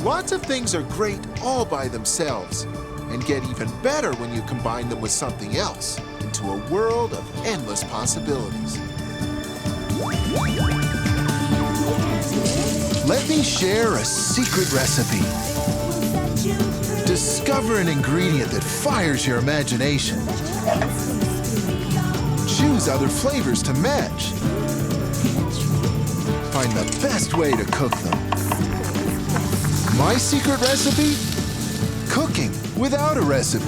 Lots of things are great all by themselves and get even better when you combine them with something else into a world of endless possibilities. Let me share a secret recipe. Discover an ingredient that fires your imagination. Choose other flavors to match. Find the best way to cook them. My secret recipe? Cooking without a recipe.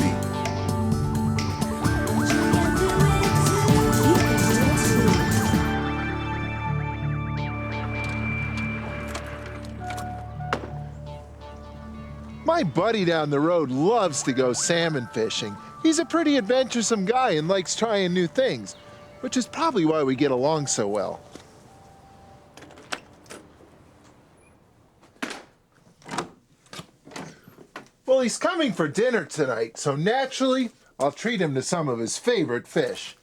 My buddy down the road loves to go salmon fishing. He's a pretty adventuresome guy and likes trying new things, which is probably why we get along so well. Well, he's coming for dinner tonight, so naturally, I'll treat him to some of his favorite fish.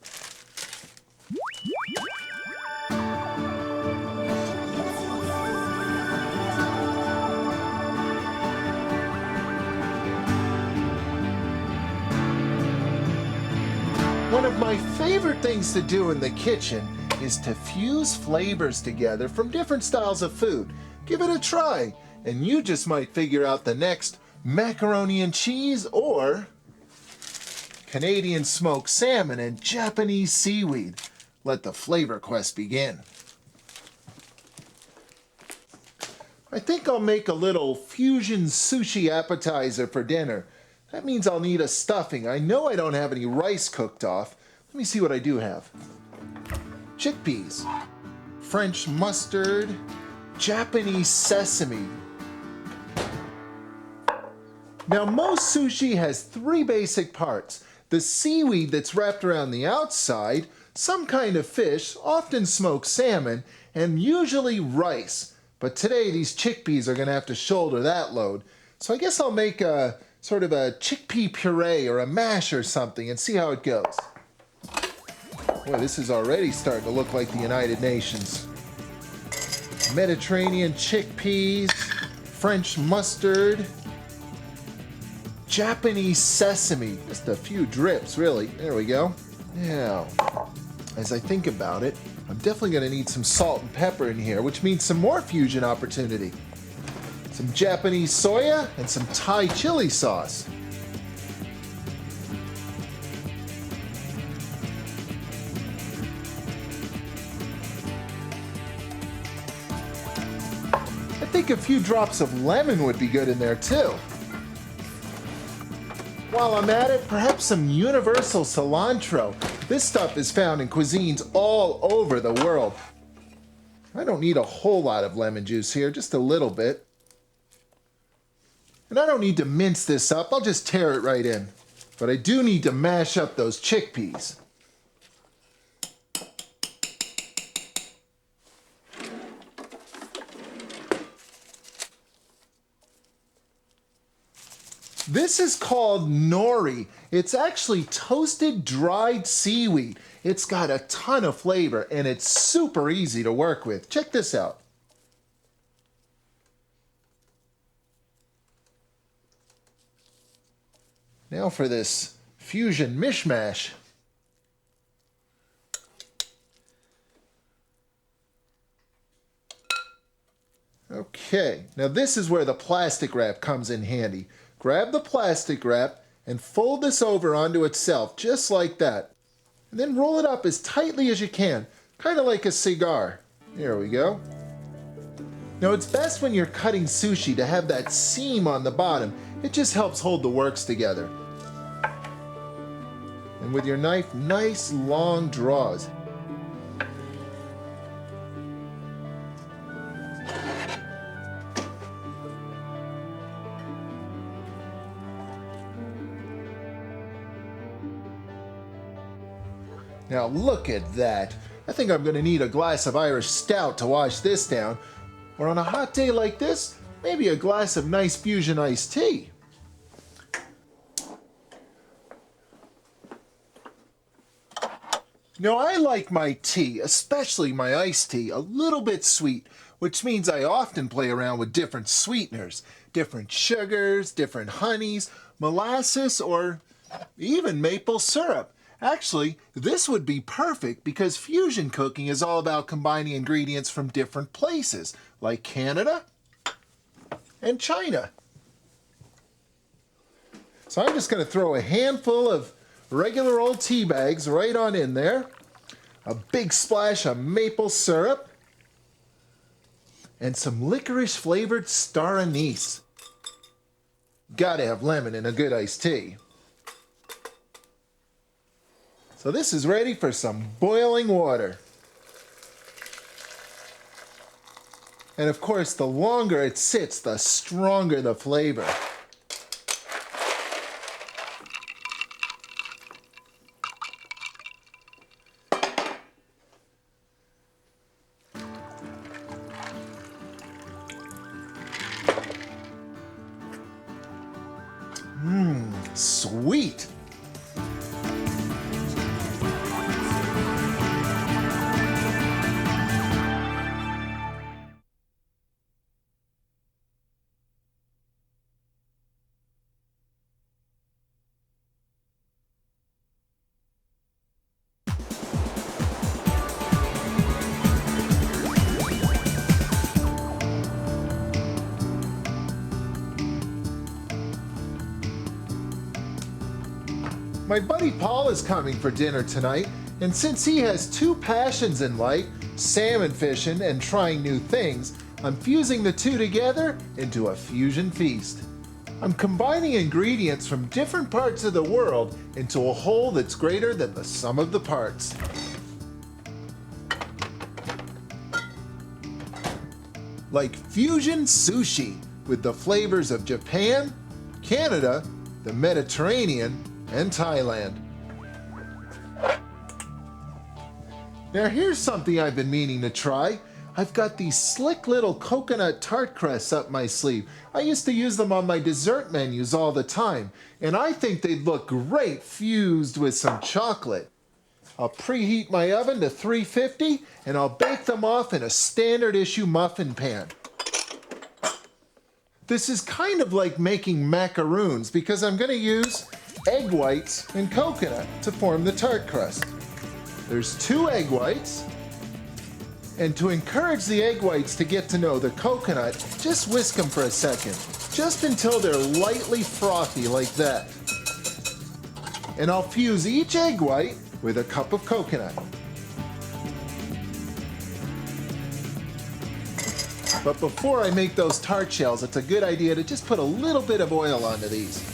One of my favorite things to do in the kitchen is to fuse flavors together from different styles of food. Give it a try, and you just might figure out the next macaroni and cheese or Canadian smoked salmon and Japanese seaweed. Let the flavor quest begin. I think I'll make a little fusion sushi appetizer for dinner. That means I'll need a stuffing. I know I don't have any rice cooked off. Let me see what I do have. Chickpeas, French mustard, Japanese sesame. Now, most sushi has three basic parts. The seaweed that's wrapped around the outside, some kind of fish, often smoked salmon, and usually rice. But today, these chickpeas are going to have to shoulder that load. So I guess I'll make a sort of a chickpea puree or a mash or something and see how it goes. Boy, this is already starting to look like the United Nations. Mediterranean chickpeas, French mustard, Japanese sesame. Just a few drips, really. There we go. Now, as I think about it, I'm definitely going to need some salt and pepper in here, which means some more fusion opportunity. Some Japanese soya and some Thai chili sauce. I think a few drops of lemon would be good in there too. While I'm at it, perhaps some universal cilantro. This stuff is found in cuisines all over the world. I don't need a whole lot of lemon juice here, just a little bit. And I don't need to mince this up, I'll just tear it right in. But I do need to mash up those chickpeas. This is called nori. It's actually toasted dried seaweed. It's got a ton of flavor and it's super easy to work with. Check this out. Now for this fusion mishmash. Okay, now this is where the plastic wrap comes in handy. Grab the plastic wrap and fold this over onto itself, just like that. And then roll it up as tightly as you can, kind of like a cigar. There we go. Now it's best when you're cutting sushi to have that seam on the bottom. It just helps hold the works together. And with your knife, nice long draws. Now look at that. I think I'm going to need a glass of Irish stout to wash this down. Or on a hot day like this, maybe a glass of nice fusion iced tea. Now, I like my tea, especially my iced tea, a little bit sweet, which means I often play around with different sweeteners, different sugars, different honeys, molasses, or even maple syrup. Actually, this would be perfect because fusion cooking is all about combining ingredients from different places, like Canada and China. So I'm just going to throw a handful of regular old tea bags right on in there, a big splash of maple syrup, and some licorice flavored star anise. Gotta have lemon in a good iced tea. So this is ready for some boiling water. And of course, the longer it sits, the stronger the flavor. Sweet. My buddy Paul is coming for dinner tonight, and since he has two passions in life, salmon fishing and trying new things, I'm fusing the two together into a fusion feast. I'm combining ingredients from different parts of the world into a whole that's greater than the sum of the parts. Like fusion sushi with the flavors of Japan, Canada, the Mediterranean, and Thailand. Now here's something I've been meaning to try. I've got these slick little coconut tart crusts up my sleeve. I used to use them on my dessert menus all the time, and I think they'd look great fused with some chocolate. I'll preheat my oven to 350 and I'll bake them off in a standard issue muffin pan. This is kind of like making macaroons because I'm going to use egg whites and coconut to form the tart crust. There's 2 egg whites, and to encourage the egg whites to get to know the coconut, just whisk them for a second, just until they're lightly frothy like that. And I'll fuse each egg white with a cup of coconut. But before I make those tart shells, it's a good idea to just put a little bit of oil onto these.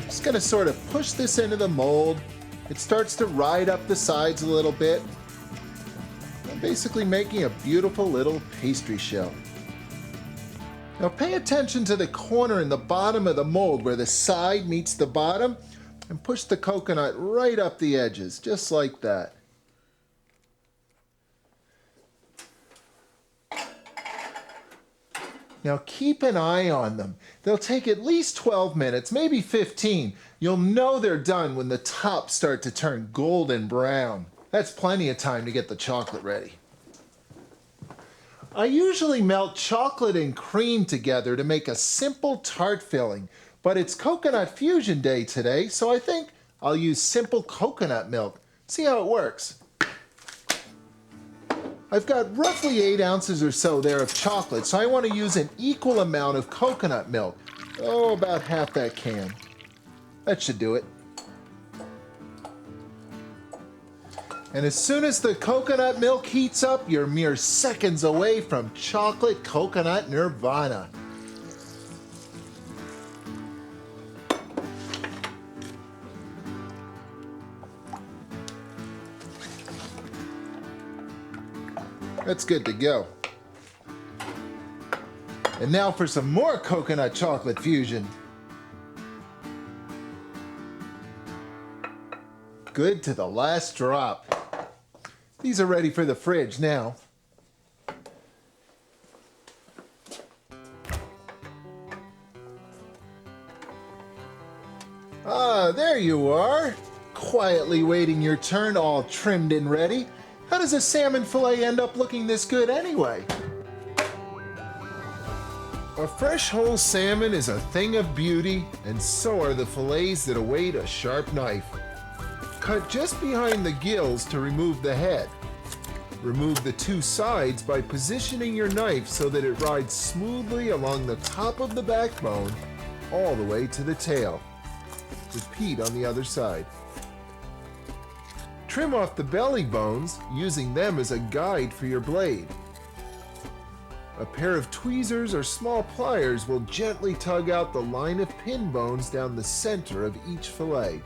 Just gonna sort of push this into the mold. It starts to ride up the sides a little bit. I'm basically making a beautiful little pastry shell. Now pay attention to the corner in the bottom of the mold where the side meets the bottom, and push the coconut right up the edges, just like that. Now keep an eye on them. They'll take at least 12 minutes, maybe 15. You'll know they're done when the tops start to turn golden brown. That's plenty of time to get the chocolate ready. I usually melt chocolate and cream together to make a simple tart filling, but it's coconut fusion day today, so I think I'll use simple coconut milk. See how it works. I've got roughly 8 ounces or so there of chocolate, so I want to use an equal amount of coconut milk. Oh, about half that can. That should do it. And as soon as the coconut milk heats up, you're mere seconds away from chocolate coconut nirvana. That's good to go. And now for some more coconut chocolate fusion. Good to the last drop. These are ready for the fridge now. Ah, there you are. quietly waiting your turn, all trimmed and ready. How does a salmon fillet end up looking this good anyway? A fresh whole salmon is a thing of beauty, and so are the fillets that await a sharp knife. Cut just behind the gills to remove the head. Remove the two sides by positioning your knife so that it rides smoothly along the top of the backbone all the way to the tail. Repeat on the other side. Trim off the belly bones, using them as a guide for your blade. A pair of tweezers or small pliers will gently tug out the line of pin bones down the center of each fillet.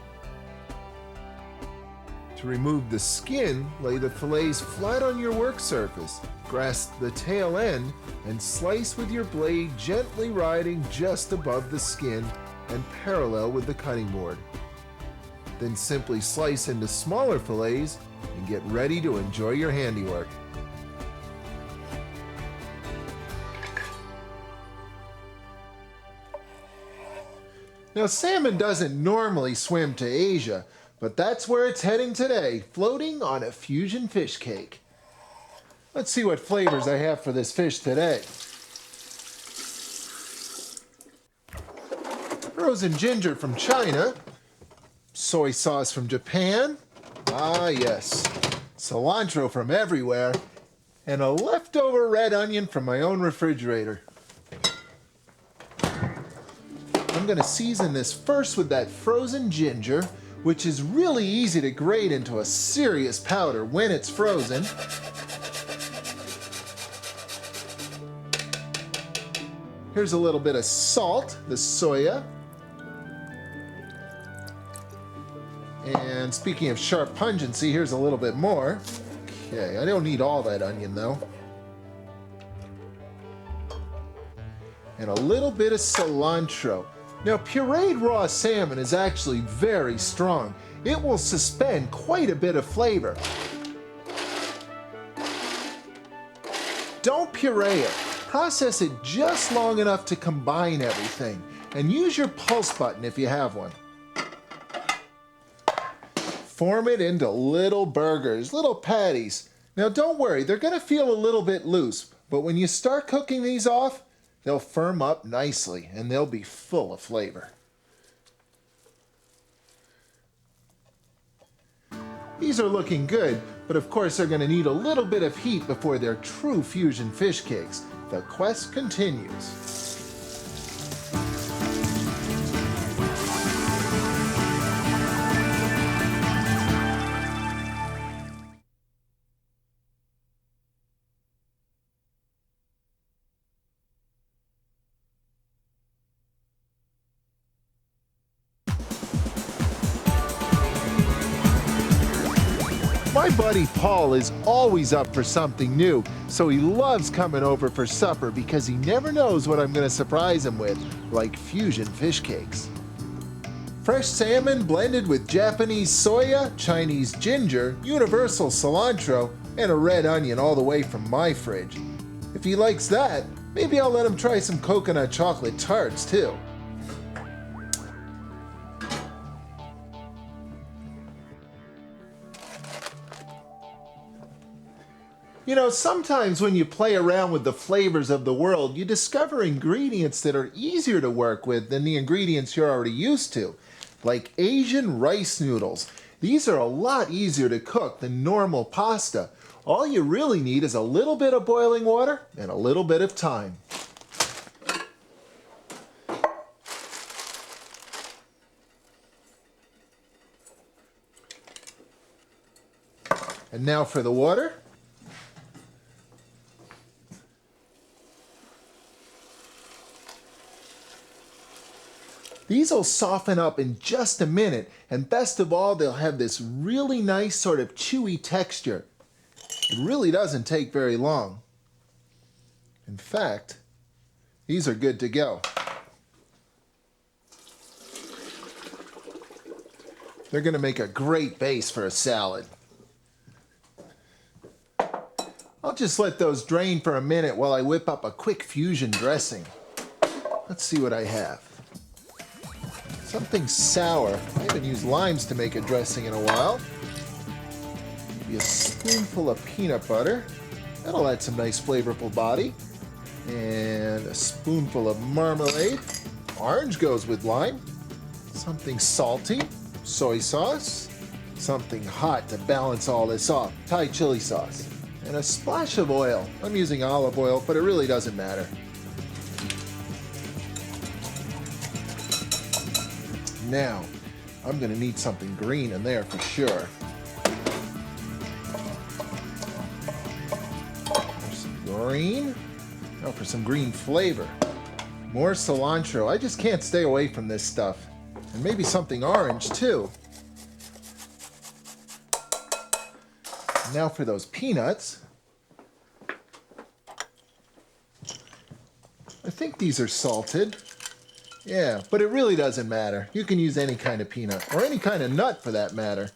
To remove the skin, lay the fillets flat on your work surface, grasp the tail end, and slice with your blade gently riding just above the skin and parallel with the cutting board. Then simply slice into smaller fillets and get ready to enjoy your handiwork. Now, salmon doesn't normally swim to Asia, but that's where it's heading today, floating on a fusion fish cake. Let's see what flavors I have for this fish today. Frozen ginger from China, soy sauce from Japan, ah yes, cilantro from everywhere, and a leftover red onion from my own refrigerator. I'm going to season this first with that frozen ginger, which is really easy to grate into a serious powder when it's frozen. Here's a little bit of salt, the soya. And speaking of sharp pungency, here's a little bit more. Okay, I don't need all that onion though. And a little bit of cilantro. Now, pureed raw salmon is actually very strong. It will suspend quite a bit of flavor. Don't puree it. Process it just long enough to combine everything. And use your pulse button if you have one. Form it into little burgers, little patties. Now, don't worry, they're going to feel a little bit loose, but when you start cooking these off, they'll firm up nicely, and they'll be full of flavor. These are looking good, but of course they're going to need a little bit of heat before they're true fusion fish cakes. The quest continues. My buddy Paul is always up for something new, so he loves coming over for supper because he never knows what I'm going to surprise him with, like fusion fish cakes. Fresh salmon blended with Japanese soya, Chinese ginger, universal cilantro, and a red onion all the way from my fridge. If he likes that, maybe I'll let him try some coconut chocolate tarts too. You know, sometimes when you play around with the flavors of the world, you discover ingredients that are easier to work with than the ingredients you're already used to, like Asian rice noodles. These are a lot easier to cook than normal pasta. All you really need is a little bit of boiling water and a little bit of time. And now for the water. These will soften up in just a minute, and best of all, they'll have this really nice sort of chewy texture. It really doesn't take very long. In fact, these are good to go. They're going to make a great base for a salad. I'll just let those drain for a minute while I whip up a quick fusion dressing. Let's see what I have. Something sour. I haven't used limes to make a dressing in a while. Maybe a spoonful of peanut butter. That'll add some nice flavorful body. And a spoonful of marmalade. Orange goes with lime. Something salty. Soy sauce. Something hot to balance all this off. Thai chili sauce. And a splash of oil. I'm using olive oil, but it really doesn't matter. Now, I'm going to need something green in there for sure. There's some green. Now for some green flavor. More cilantro. I just can't stay away from this stuff. And maybe something orange too. Now for those peanuts. I think these are salted. Yeah, but it really doesn't matter. You can use any kind of peanut, or any kind of nut for that matter.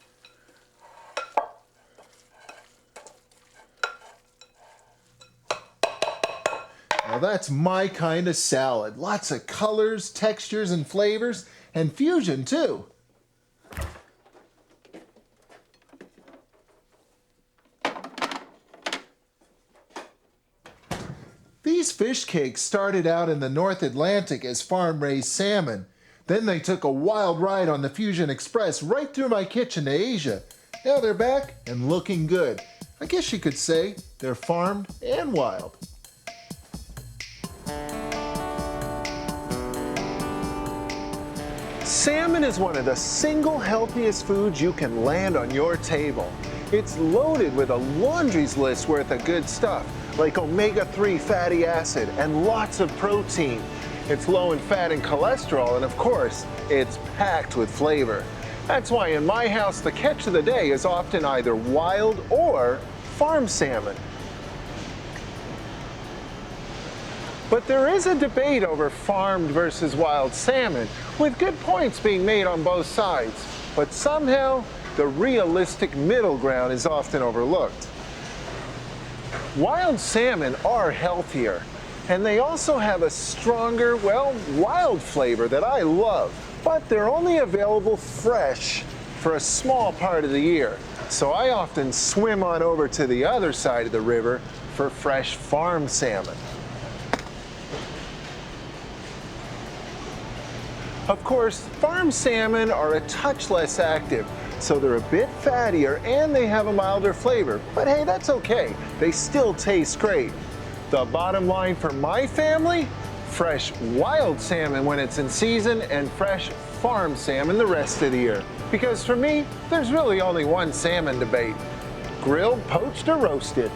Now that's my kind of salad. Lots of colors, textures, and flavors, and fusion too. These fish cakes started out in the North Atlantic as farm-raised salmon. Then they took a wild ride on the Fusion Express right through my kitchen to Asia. Now they're back and looking good. I guess you could say they're farmed and wild. Salmon is one of the single healthiest foods you can land on your table. It's loaded with a laundry's list worth of good stuff, like omega-3 fatty acid and lots of protein. It's low in fat and cholesterol, and of course, it's packed with flavor. That's why in my house, the catch of the day is often either wild or farm salmon. But there is a debate over farmed versus wild salmon, with good points being made on both sides. But somehow, the realistic middle ground is often overlooked. Wild salmon are healthier, and they also have a stronger, well, wild flavor that I love. But they're only available fresh for a small part of the year. So I often swim on over to the other side of the river for fresh farm salmon. Of course, farm salmon are a touch less active, so they're a bit fattier and they have a milder flavor. But hey, that's okay. They still taste great. The bottom line for my family? Fresh wild salmon when it's in season and fresh farm salmon the rest of the year. Because for me, there's really only one salmon debate: grilled, poached, or roasted.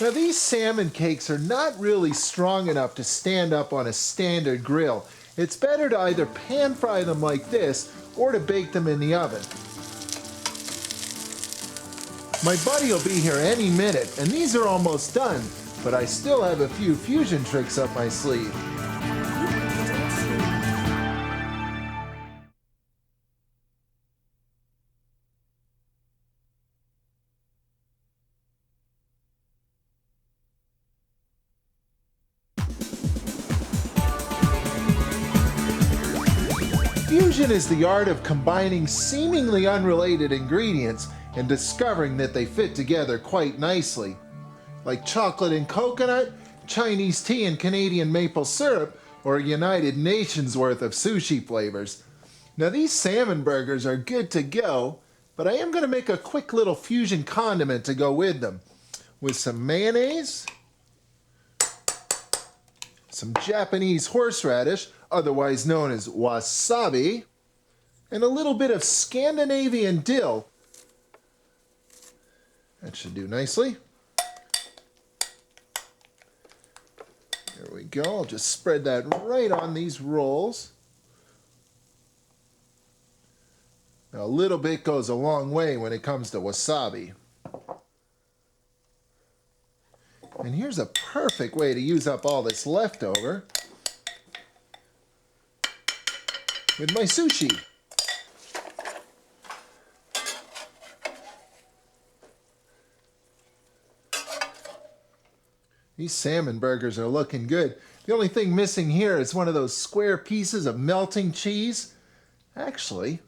Now these salmon cakes are not really strong enough to stand up on a standard grill. It's better to either pan fry them like this or to bake them in the oven. My buddy will be here any minute, and these are almost done, but I still have a few fusion tricks up my sleeve. Fusion is the art of combining seemingly unrelated ingredients and discovering that they fit together quite nicely. Like chocolate and coconut, Chinese tea and Canadian maple syrup, or a United Nations worth of sushi flavors. Now these salmon burgers are good to go, but I am going to make a quick little fusion condiment to go with them. With some mayonnaise, some Japanese horseradish, otherwise known as wasabi, and a little bit of Scandinavian dill. That should do nicely. There we go. I'll just spread that right on these rolls. Now, a little bit goes a long way when it comes to wasabi. And here's a perfect way to use up all this leftover. with my sushi. These salmon burgers are looking good. The only thing missing here is one of those square pieces of melting cheese. Actually,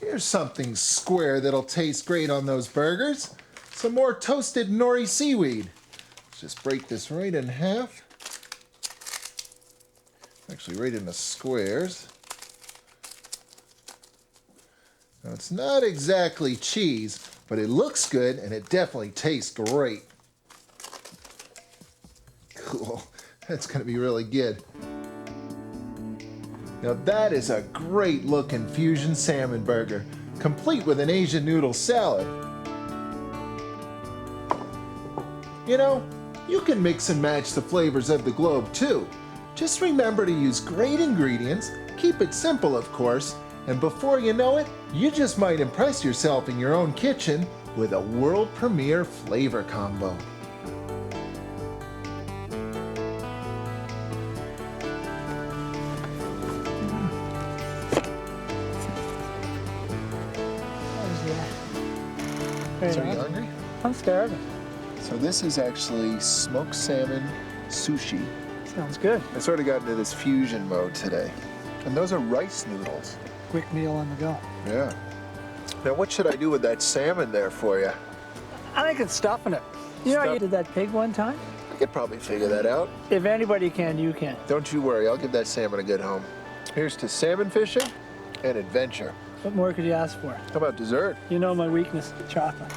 here's something square that'll taste great on those burgers. Some more toasted nori seaweed. Let's just break this right in half. Actually, right into squares. Now, it's not exactly cheese, but it looks good and it definitely tastes great. Cool. That's going to be really good. Now that is a great looking fusion salmon burger, complete with an Asian noodle salad. You know, you can mix and match the flavors of the globe too. Just remember to use great ingredients, keep it simple of course, and before you know it, you just might impress yourself in your own kitchen with a world premiere flavor combo. So are you hungry? I'm starving. So this is actually smoked salmon sushi. Sounds good. I sort of got into this fusion mode today. And those are rice noodles. Quick meal on the go. Yeah. Now what should I do with that salmon there for you? I think it's stuffing it. You know how Stuff- you did that pig one time? I could probably figure that out. If anybody can, you can. Don't you worry, I'll give that salmon a good home. Here's to salmon fishing and adventure. What more could you ask for? How about dessert? You know my weakness, chocolate.